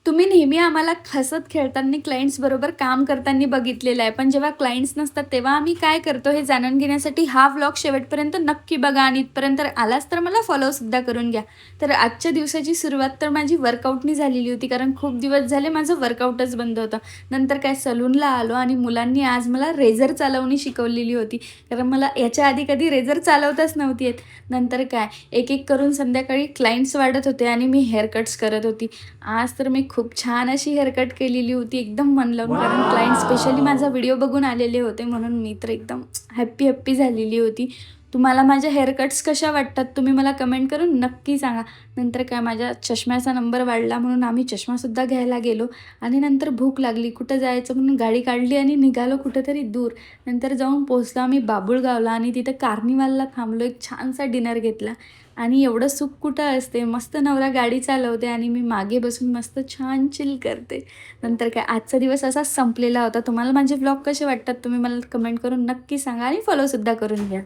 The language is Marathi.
तुम्ही नेहमी आम्हाला हसत खेळताना क्लायंट्सबरोबर काम करताना बघितलेलं आहे. पण जेव्हा क्लायंट्स नसतात तेव्हा आम्ही काय करतो हे जाणून घेण्यासाठी हा व्लॉग शेवटपर्यंत नक्की बघा आणि इथपर्यंत आलाच तर मला फॉलोसुद्धा करून घ्या. तर आजच्या दिवसाची सुरुवात तर माझी वर्कआउटनी झालेली होती, कारण खूप दिवस झाले माझं वर्कआउटच बंद होतं. नंतर काय सलूनला आलो आणि मुलांनी आज मला रेझर चालवणी शिकवलेली होती, कारण मला याच्या आधी कधी रेझर चालवताच नव्हती येत. नंतर काय एक-एक करून संध्याकाळी क्लायंट्स वाढत होते आणि मी हेअर कट्स करत होती. आज तर मी खूप छान अशी हेअरकट केलेली होती एकदम मन लावून, कारण क्लायंट स्पेशली माझा व्हिडिओ बघून आलेले होते, म्हणून मी तर एकदम हॅप्पी झालेली होती. तुम्हाला माझ्या हेअरकट्स कशा वाटतात तुम्ही मला कमेंट करून नक्की सांगा. नंतर काय माझ्या चष्म्याचा नंबर वाढला म्हणून आम्ही चष्मासुद्धा घ्यायला गेलो आणि नंतर भूक लागली, कुठं जायचं म्हणून गाडी काढली आणि निघालो कुठेतरी दूर. नंतर जाऊन पोहोचलो आम्ही बाभुळगावला आणि तिथं कार्निवालला थांबलो, एक छानसा डिनर घेतला. आणि एवढं सुख कुठं असते, मस्त नवरा गाडी चालवते आणि मी मागे बसून मस्त छान चिल करते. नंतर काय आजचा दिवस असाच संपलेला होता. तुम्हाला माझे व्लॉग कसे वाटतात तुम्ही मला कमेंट करून नक्की सांगा आणि फॉलोसुद्धा करून घ्या.